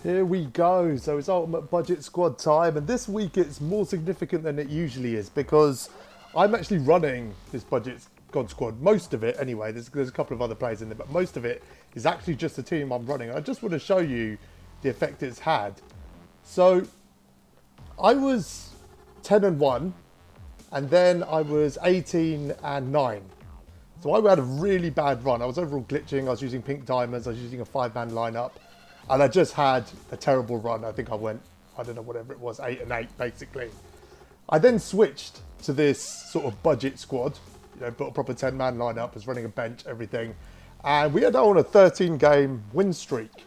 Here we go. So it's Ultimate Budget Squad time, and this week it's more significant than it usually is because I'm actually running this Budget Squad. Most of it, anyway. There's a couple of other players in there, but most of it is actually just the team I'm running. I just want to show you the effect it's had. So I was 10-1, and then I was 18-9. So I had a really bad run. I was overall glitching. I was using pink diamonds. I was using a 5-man lineup. And I just had a terrible run. I think I went, I don't know, whatever it was, 8-8, basically. I then switched to this sort of budget squad. Built a proper 10-man lineup, was running a bench, everything. And we are now on a 13-game win streak.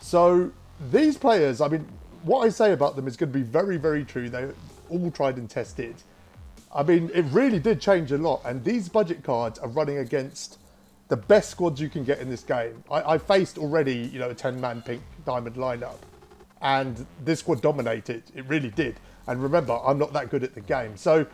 So these players, I mean, what I say about them is going to be very, very true. They're all tried and tested. I mean, it really did change a lot. And these budget cards are running against the best squads you can get in this game. I faced already, a 10-man pink diamond lineup, and this squad dominated. It really did. And remember, I'm not that good at the game, so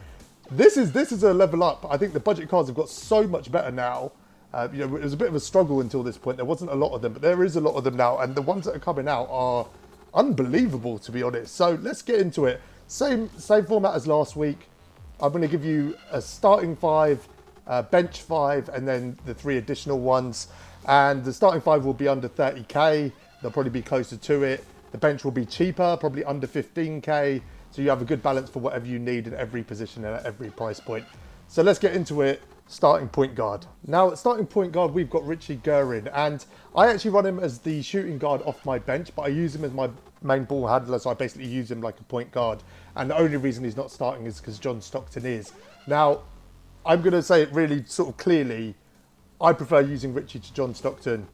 this is a level up. I think the budget cards have got so much better now. It was a bit of a struggle until this point. There wasn't a lot of them, but there is a lot of them now, and the ones that are coming out are unbelievable, to be honest. So let's get into it. Same format as last week. I'm going to give you a starting five, bench five, and then the three additional ones. And the starting five will be under 30k. They'll probably be closer to it. The bench will be cheaper, probably under 15k. So you have a good balance for whatever you need in every position and at every price point. So let's get into it. Starting point guard. Now, at starting point guard, we've got Richie Guerin. And I actually run him as the shooting guard off my bench, but I use him as my main ball handler. So I basically use him like a point guard. And the only reason he's not starting is because John Stockton is. Now, I'm going to say it really sort of clearly. I prefer using Richie to John Stockton.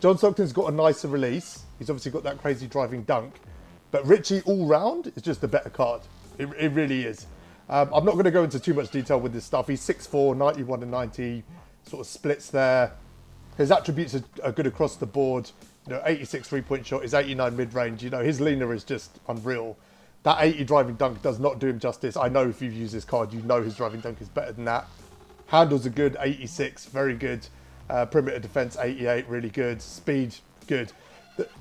John Stockton's got a nicer release. He's obviously got that crazy driving dunk. But Richie all round is just a better card. It really is. I'm not going to go into too much detail with this stuff. He's 6'4", 91 and 90, sort of splits there. His attributes are good across the board. 86 three-point shot, his 89 mid-range. His leaner is just unreal. That 80 driving dunk does not do him justice. I know if you've used this card, his driving dunk is better than that. Handles are good, 86, very good. Perimeter defense, 88, really good. Speed, good.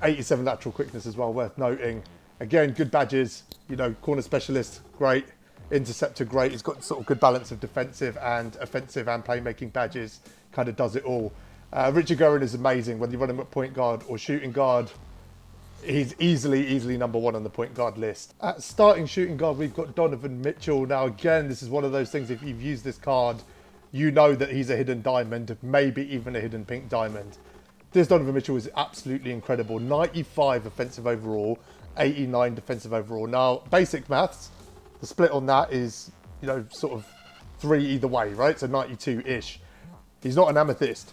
87 lateral quickness as well, worth noting. Again, good badges. Corner specialist, great. Interceptor, great. He's got sort of good balance of defensive and offensive and playmaking badges. Kind of does it all. Richard Guerin is amazing. Whether you run him at point guard or shooting guard, he's easily number one on the point guard list. At starting shooting guard, we've got Donovan Mitchell. Now, again, this is one of those things, if you've used this card, you know that he's a hidden diamond, maybe even a hidden pink diamond. This Donovan Mitchell is absolutely incredible. 95 offensive overall, 89 defensive overall. Now, basic maths, the split on that is, sort of 3 either way, right? So 92-ish. He's not an amethyst.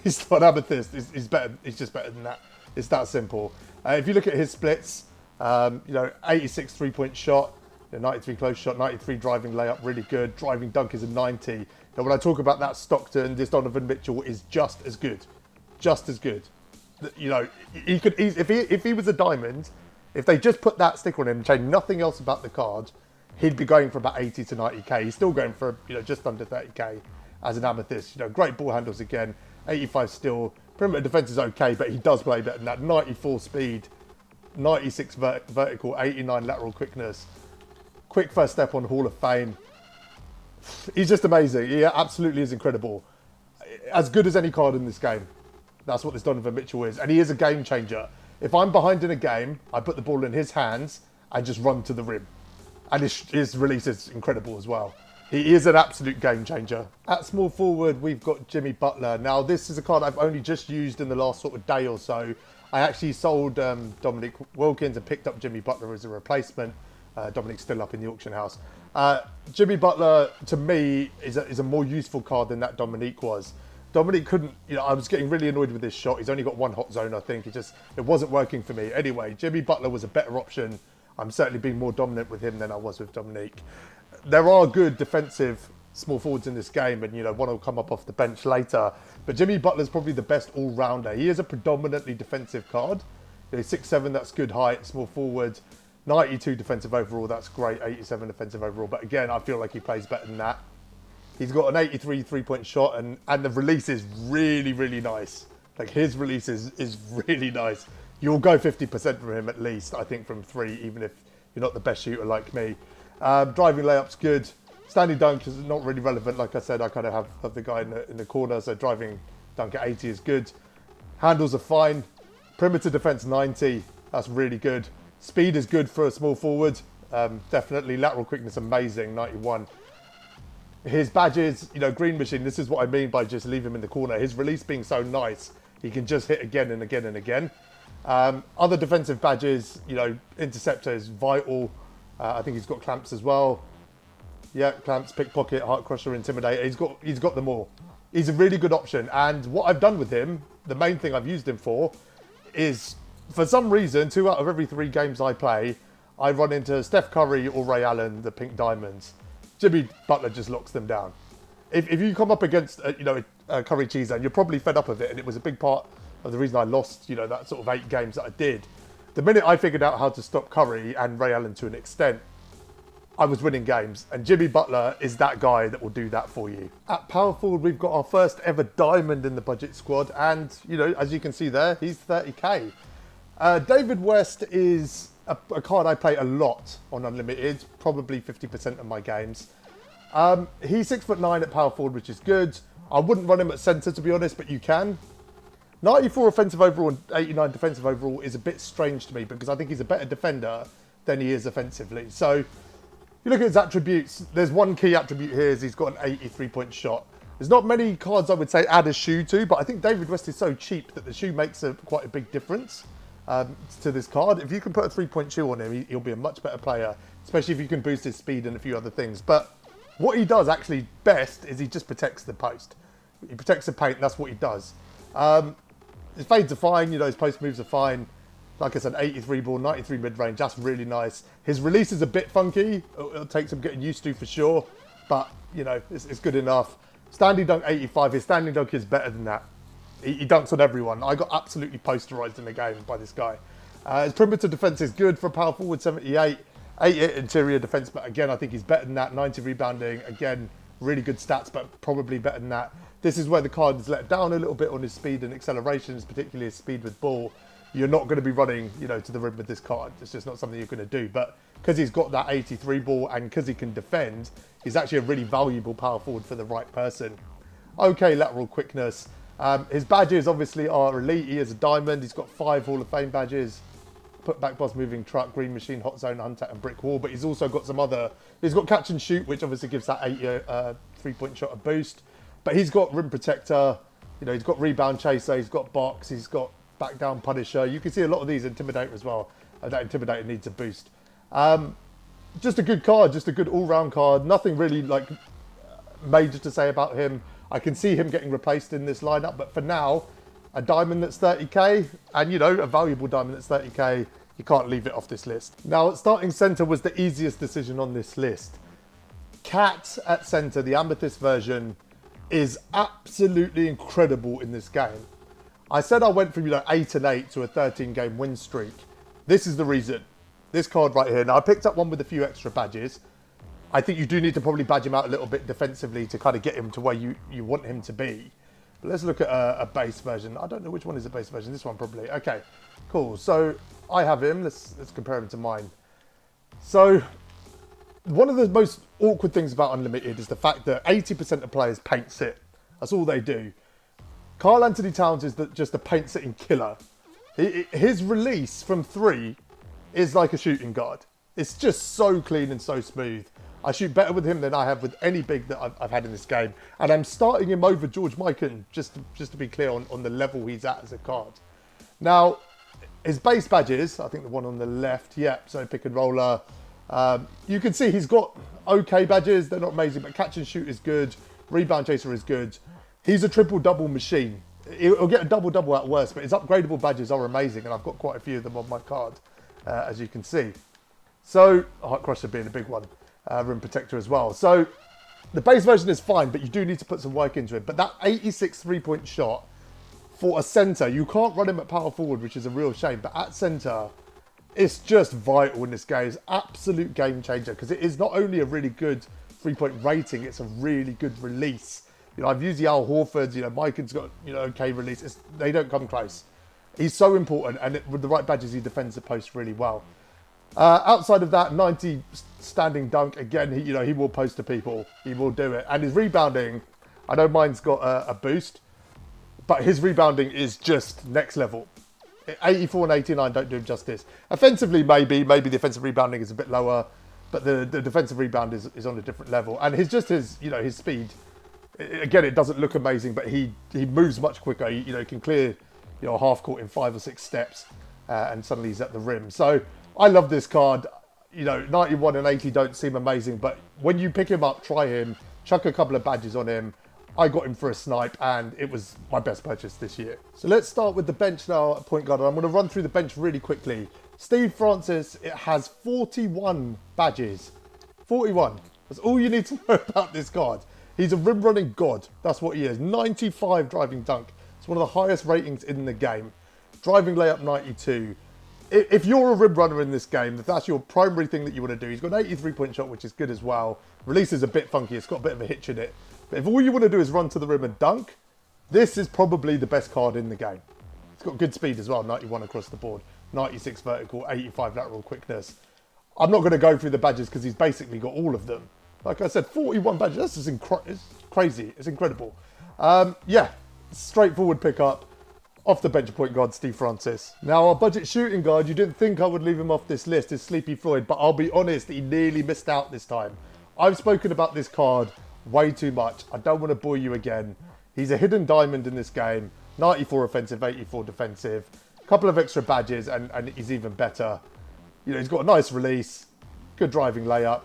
He's not an amethyst. He's better. He's just better than that. It's that simple. If you look at his splits, 86 three-point shot, 93 close shot, 93 driving layup, really good. Driving dunk is a 90. Now, when I talk about that Stockton, this Donovan Mitchell is just as good. Just as good. He could, if he was a diamond, if they just put that sticker on him and change nothing else about the card, he'd be going for about 80 to 90k. He's still going for, just under 30k as an amethyst. Great ball handles again. 85 still. Perimeter defense is okay, but he does play better than that. 94 speed, 96 vertical, 89 lateral quickness. Quick first step on Hall of Fame. He's just amazing. He absolutely is incredible. As good as any card in this game. That's what this Donovan Mitchell is. And he is a game changer. If I'm behind in a game, I put the ball in his hands and just run to the rim. And his release is incredible as well. He is an absolute game changer. At small forward, we've got Jimmy Butler. Now, this is a card I've only just used in the last sort of day or so. I actually sold Dominic Wilkins and picked up Jimmy Butler as a replacement. Dominic's still up in the auction house. Jimmy Butler, to me, is a more useful card than that Dominique was. Dominic couldn't, I was getting really annoyed with this shot. He's only got one hot zone, I think. It wasn't working for me. Anyway, Jimmy Butler was a better option. I'm certainly being more dominant with him than I was with Dominique. There are good defensive small forwards in this game, and one will come up off the bench later. But Jimmy Butler's probably the best all-rounder. He is a predominantly defensive card. 6'7", that's good height, small forward. 92 defensive overall, that's great. 87 defensive overall. But again, I feel like he plays better than that. He's got an 83 three-point shot, and the release is really, really nice. Like, his release is really nice. you'll go 50% from him at least, I think, from 3, even if you're not the best shooter like me. Driving layup's good. Standing dunk is not really relevant. Like I said, I kind of have the guy in the corner, so driving dunk at 80 is good. Handles are fine. Perimeter defense 90, that's really good. Speed is good for a small forward, definitely. Lateral quickness amazing, 91. His badges, Green Machine, this is what I mean by just leave him in the corner. His release being so nice, he can just hit again and again and again. Other defensive badges, Interceptor is vital. I think he's got clamps as well. Yeah, clamps, pickpocket, heart crusher, intimidator. He's got them all. He's a really good option. And what I've done with him, the main thing I've used him for, is for some reason, 2 out of every 3 games I play, I run into Steph Curry or Ray Allen, the Pink Diamonds. Jimmy Butler just locks them down. If you come up against a Curry Cheese, and you're probably fed up of it, and it was a big part of the reason I lost, that sort of 8 games that I did. The minute I figured out how to stop Curry and Ray Allen to an extent, I was winning games, and Jimmy Butler is that guy that will do that for you. At power forward, we've got our first ever diamond in the budget squad, and as you can see there, he's 30k. David West is a card I play a lot on Unlimited, probably 50% of my games. He's 6'9" at power forward, which is good. I wouldn't run him at centre, to be honest, but you can. 94 offensive overall and 89 defensive overall is a bit strange to me, because I think he's a better defender than he is offensively. So if you look at his attributes, there's one key attribute here, is he's got an 83-point shot. There's not many cards I would say add a shoe to, but I think David West is so cheap that the shoe makes quite a big difference to this card. If you can put a 3-point shoe on him, he'll be a much better player, especially if you can boost his speed and a few other things. But what he does actually best is he just protects the post. He protects the paint, that's what he does. His fades are fine, his post moves are fine. Like I said, 83 ball, 93 mid-range, that's really nice. His release is a bit funky. It'll take some getting used to for sure. But, it's good enough. Standing dunk 85, his standing dunk is better than that. He dunks on everyone. I got absolutely posterized in the game by this guy. His perimeter defense is good for power forward, 78. 88 interior defense, but again, I think he's better than that. 90 rebounding, again, really good stats, but probably better than that. This is where the card is let down a little bit on his speed and accelerations, particularly his speed with ball. You're not going to be running, to the rim with this card. It's just not something you're going to do. But because he's got that 83 ball and because he can defend, he's actually a really valuable power forward for the right person. Okay, lateral quickness. His badges obviously are elite. He is a diamond. He's got 5 Hall of Fame badges. Put back boss, moving truck, green machine, hot zone, hunter, and brick wall. But he's also got some other. He's got catch and shoot, which obviously gives that 3-point shot a boost. But he's got rim protector. He's got rebound chaser. He's got box. He's got back down punisher. You can see a lot of these intimidator as well. That intimidator needs a boost. Just a good card. Just a good all-round card. Nothing really major to say about him. I can see him getting replaced in this lineup, but for now, a diamond that's 30k, and a valuable diamond that's 30k, you can't leave it off this list. Now, starting centre was the easiest decision on this list. Cat at centre, the Amethyst version, is absolutely incredible in this game. I said I went from 8-8 to a 13-game win streak. This is the reason. This card right here. Now, I picked up one with a few extra badges. I think you do need to probably badge him out a little bit defensively to kind of get him to where you want him to be. But let's look at a base version. I don't know which one is a base version. This one probably. Okay, cool. So I have him. Let's compare him to mine. So one of the most awkward things about Unlimited is the fact that 80% of players paint sit. That's all they do. Karl Anthony Towns is just a paint sitting killer. His release from 3 is like a shooting guard. It's just so clean and so smooth. I shoot better with him than I have with any big that I've had in this game. And I'm starting him over George Mikan, just to be clear on the level he's at as a card. Now, his base badges, I think the one on the left, yep, so pick and roller. You can see he's got okay badges. They're not amazing, but catch and shoot is good. Rebound chaser is good. He's a triple-double machine. He'll get a double-double at worst, but his upgradable badges are amazing, and I've got quite a few of them on my card, as you can see. So, Heart Crusher being a big one. Rim protector as well. So the base version is fine, but you do need to put some work into it. But that 86 3-point shot for a centre, you can't run him at power forward, which is a real shame. But at centre, it's just vital in this game. It's absolute game changer because it is not only a really good 3-point rating, it's a really good release. I've used the Al Horfords. Mikan's got okay release. They don't come close. He's so important, and with the right badges, he defends the post really well. Outside of that, 90 standing dunk, again, he will post to people. He will do it. And his rebounding, I know mine's got a boost, but his rebounding is just next level. 84 and 89 don't do him justice. Offensively, maybe the offensive rebounding is a bit lower, but the defensive rebound is on a different level. And his speed, again, it doesn't look amazing, but he moves much quicker. He can clear half court in 5 or 6 steps, and suddenly he's at the rim. So I love this card. 91 and 80 don't seem amazing, but when you pick him up, try him, chuck a couple of badges on him. I got him for a snipe, and it was my best purchase this year. So let's start with the bench now at point guard. I'm going to run through the bench really quickly. Steve Francis, it has 41 badges. 41. That's all you need to know about this card. He's a rim running god. That's what he is. 95 driving dunk. It's one of the highest ratings in the game. Driving layup 92. If you're a rim runner in this game, if that's your primary thing that you want to do, he's got an 83-point shot, which is good as well. Release is a bit funky. It's got a bit of a hitch in it. But if all you want to do is run to the rim and dunk, this is probably the best card in the game. It's got good speed as well, 91 across the board, 96 vertical, 85 lateral quickness. I'm not going to go through the badges because he's basically got all of them. Like I said, 41 badges, that's just it's crazy, it's incredible. Yeah, straightforward pickup. Off the bench point guard, Steve Francis. Now, our budget shooting guard, you didn't think I would leave him off this list, is Sleepy Floyd, but I'll be honest, he nearly missed out this time. I've spoken about this card way too much. I don't want to bore you again. He's a hidden diamond in this game. 94 offensive, 84 defensive. A couple of extra badges, and he's even better. He's got a nice release, good driving layup,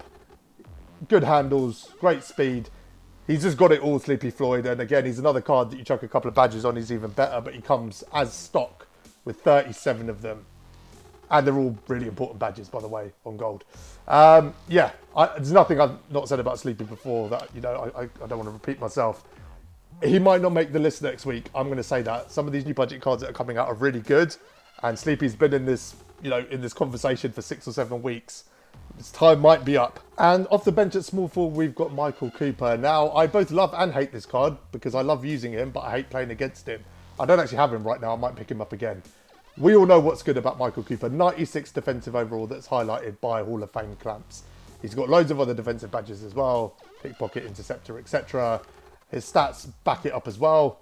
good handles, great speed. He's just got it all, Sleepy Floyd. And again, he's another card that you chuck a couple of badges on, he's even better. But he comes as stock with 37 of them. And they're all really important badges, by the way, on gold. Yeah, there's nothing I've not said about Sleepy before that, I don't want to repeat myself. He might not make the list next week. I'm going to say that. Some of these new budget cards that are coming out are really good. And Sleepy's been in this, in this conversation for 6 or 7 weeks. His time might be up. And off the bench at small forward, we've got Michael Cooper. Now, I both love and hate this card because I love using him, but I hate playing against him. I don't actually have him right now. I might pick him up again. We all know what's good about Michael Cooper. 96 defensive overall that's highlighted by Hall of Fame clamps. He's got loads of other defensive badges as well. Pickpocket, interceptor, etc. His stats back it up as well.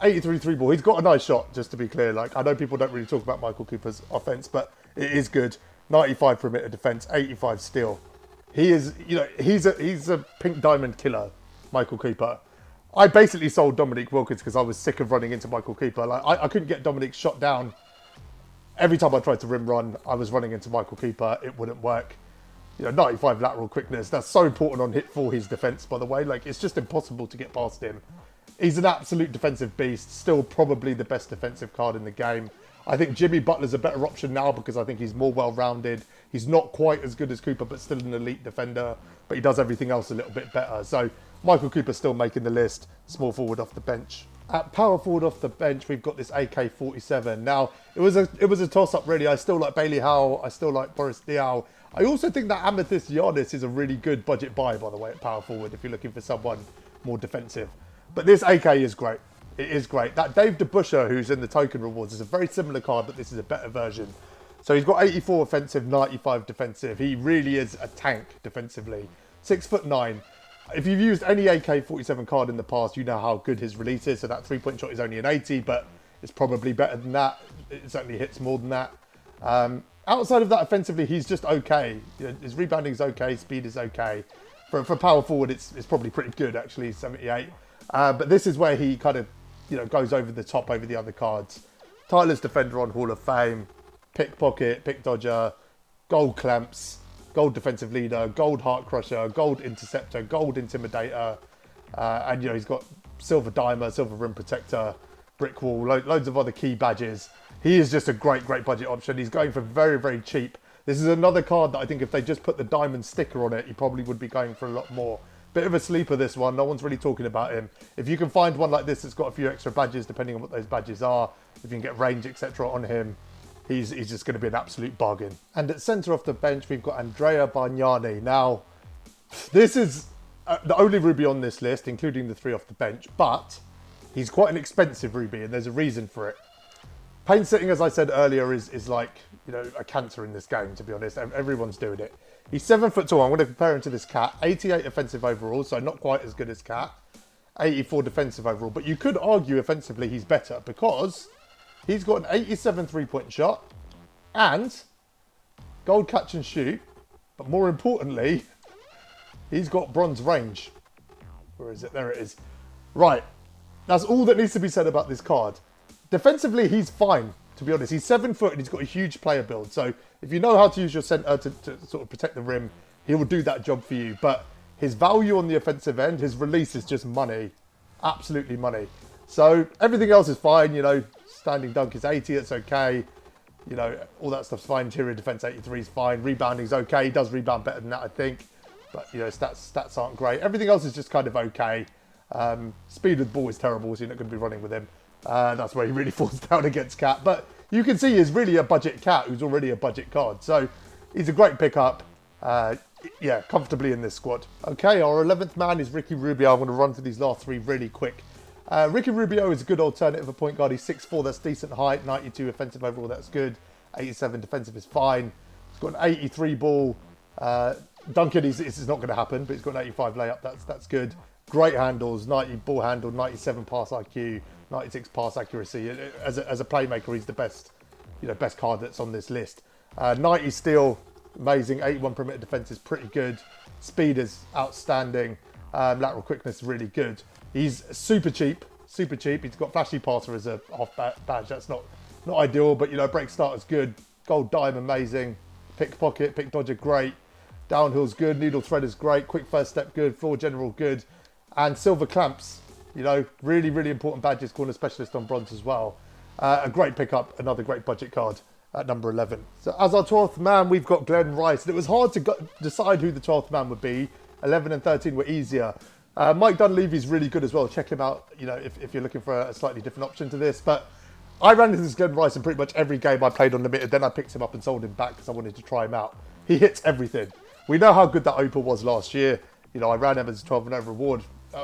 83 3 ball. He's got a nice shot, just to be clear. Like, I know people don't really talk about Michael Cooper's offense, but it is good. 95 perimeter defense, 85 steal. He is, he's a pink diamond killer, Michael Cooper. I basically sold Dominique Wilkins because I was sick of running into Michael Cooper. Like, I couldn't get Dominique shot down. Every time I tried to rim run, I was running into Michael Cooper. It wouldn't work. 95 lateral quickness. That's so important on hit for his defense, by the way. Like, it's just impossible to get past him. He's an absolute defensive beast. Still probably the best defensive card in the game. I think Jimmy Butler's a better option now because I think he's more well-rounded. He's not quite as good as Cooper, but still an elite defender. But he does everything else a little bit better. So Michael Cooper's still making the list. Small forward off the bench. At power forward off the bench, we've got this AK-47. Now, it was a toss-up, really. I still like Bailey Howell. I still like Boris Diaw. I also think that Amethyst Giannis is a really good budget buy, by the way, at power forward, if you're looking for someone more defensive. But this AK is great. It is great. That Dave DeBuscher, who's in the token rewards, is a very similar card, but this is a better version. So he's got 84 offensive, 95 defensive. He really is a tank defensively. 6'9". If you've used any AK-47 card in the past, you know how good his release is. So that 3-point shot is only an 80, but it's probably better than that. It certainly hits more than that. Outside of that, offensively, he's just okay. His rebounding is okay. Speed is okay. For power forward, it's probably pretty good, actually, 78. But this is where he kind of, goes over the top over the other cards. Tyler's defender on Hall of Fame. Pickpocket, pick dodger, gold clamps, gold defensive leader, gold heart crusher, gold interceptor, gold intimidator. And, he's got silver dimer, silver rim protector, brick wall, loads of other key badges. He is just a great, great budget option. He's going for very, very cheap. This is another card that I think if they just put the diamond sticker on it, he probably would be going for a lot more. Bit of a sleeper, this one. No one's really talking about him. If you can find one like this that's got a few extra badges, depending on what those badges are, if you can get range, etc. on him, he's just going to be an absolute bargain. And at centre off the bench, we've got Andrea Bargnani. Now, this is the only Ruby on this list, including the 3 off the bench, but he's quite an expensive Ruby, and there's a reason for it. Paint sitting, as I said earlier, is like, you know, a cancer in this game, to be honest. Everyone's doing it. He's 7 foot tall. I'm going to compare him to this Cat. 88 offensive overall, so not quite as good as Cat. 84 defensive overall. But you could argue offensively he's better because he's got an 87 three-point shot and gold catch and shoot. But more importantly, he's got bronze range. Where is it? There it is. Right. That's all that needs to be said about this card. Defensively, he's fine, to be honest. He's 7 foot and he's got a huge player build. So if you know how to use your centre to sort of protect the rim, he will do that job for you. But his value on the offensive end, his release is just money. Absolutely money. So everything else is fine. You know, standing dunk is 80. It's okay. You know, all that stuff's fine. Interior defence 83 is fine. Rebounding's okay. He does rebound better than that, I think. But, you know, stats aren't great. Everything else is just kind of okay. Speed with the ball is terrible, so you're not going to be running with him. That's where he really falls down against Cat. But you can see he's really a budget Cat who's already a budget card. So he's a great pickup. Yeah, comfortably in this squad. Okay, our 11th man is Ricky Rubio. I'm going to run through these last three really quick. Ricky Rubio is a good alternative for point guard. He's 6'4", that's decent height. 92 offensive overall, that's good. 87 defensive is fine. He's got an 83 ball. Duncan is not going to happen, but he's got an 85 layup. That's good. Great handles, 90 ball handle, 97 pass IQ, 96 pass accuracy. As a playmaker, he's the best, you know, best card that's on this list. 90 steal, amazing. 81 perimeter defense is pretty good. Speed is outstanding. Lateral quickness is really good. He's super cheap, super cheap. He's got flashy passer as a off badge. That's not ideal, but you know, break start is good. Gold dime, amazing. Pickpocket, pick dodger, great. Downhill's good. Needle thread is great. Quick first step, good. Floor general, good. And silver clamps, you know, really, really important badges. Corner specialist on bronze as well. A great pickup, another great budget card at number 11. So as our 12th man, we've got Glenn Rice. And it was hard to decide who the 12th man would be. 11 and 13 were easier. Mike Dunleavy's really good as well. Check him out, you know, if you're looking for a slightly different option to this. But I ran into this Glenn Rice in pretty much every game I played on Limited. Then I picked him up and sold him back because I wanted to try him out. He hits everything. We know how good that Opal was last year. You know, I ran him as a 12 and over reward.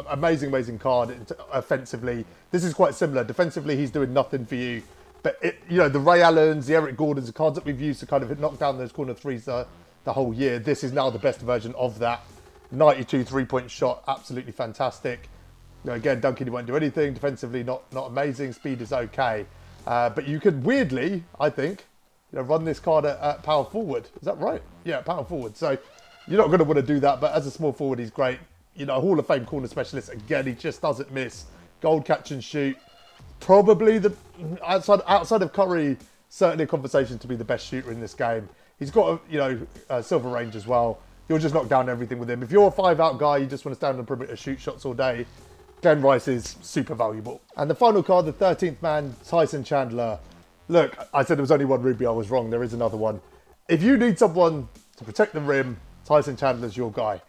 Amazing card offensively. This is quite similar. Defensively, he's doing nothing for you. But, you know, the Ray Allens, the Eric Gordons, the cards that we've used to kind of knock down those corner threes the whole year, this is now the best version of that. 92 three-point shot, absolutely fantastic. You know, again, Duncan, he won't do anything. Defensively, not amazing. Speed is okay. But you could weirdly, I think, you know, run this card at power forward. Is that right? Yeah, power forward. So you're not going to want to do that. But as a small forward, he's great. You know, Hall of Fame corner specialist. Again, he just doesn't miss. Gold catch and shoot. Probably the outside of Curry, certainly a conversation to be the best shooter in this game. He's got a silver range as well. You'll just knock down everything with him. If you're a 5-out guy, you just want to stand on the perimeter, shoot shots all day, Glenn Rice is super valuable. And the final card, the 13th man, Tyson Chandler. Look, I said there was only one Rubio. I was wrong. There is another one. If you need someone to protect the rim, Tyson Chandler's your guy.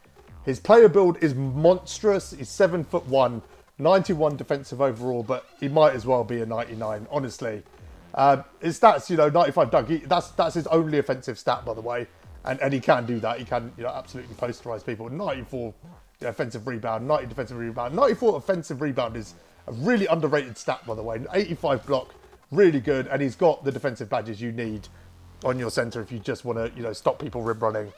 His player build is monstrous. He's 7'1", 91 defensive overall, but he might as well be a 99, honestly. His stats, 95 dunk. That's his only offensive stat, by the way. And he can do that. He can, absolutely posterize people. 94 offensive rebound, 90 defensive rebound. 94 offensive rebound is a really underrated stat, by the way. 85 block, really good. And he's got the defensive badges you need on your center if you just want to, stop people rim running.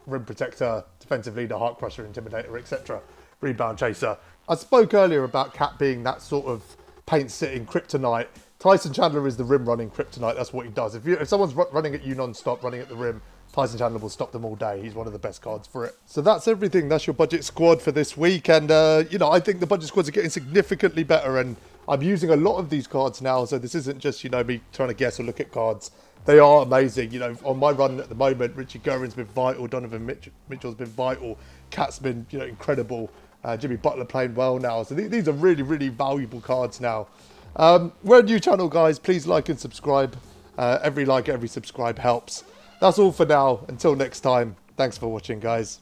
Rim protector, defensive leader, heart crusher, intimidator, etc. Rebound chaser. I spoke earlier about Cat being that sort of paint sitting kryptonite. Tyson Chandler is the rim running kryptonite. That's what he does. If someone's running at you non-stop, running at the rim, Tyson Chandler will stop them all day. He's one of the best cards for it. So that's everything. That's your budget squad for this week. And, I think the budget squads are getting significantly better. And I'm using a lot of these cards now. So this isn't just, me trying to guess or look at cards. They are amazing. On my run at the moment, Richie Guerin's been vital. Donovan Mitchell's been vital. Cat's been, incredible. Jimmy Butler playing well now. So these are really, really valuable cards now. We're a new channel, guys. Please like and subscribe. Every like, every subscribe helps. That's all for now. Until next time. Thanks for watching, guys.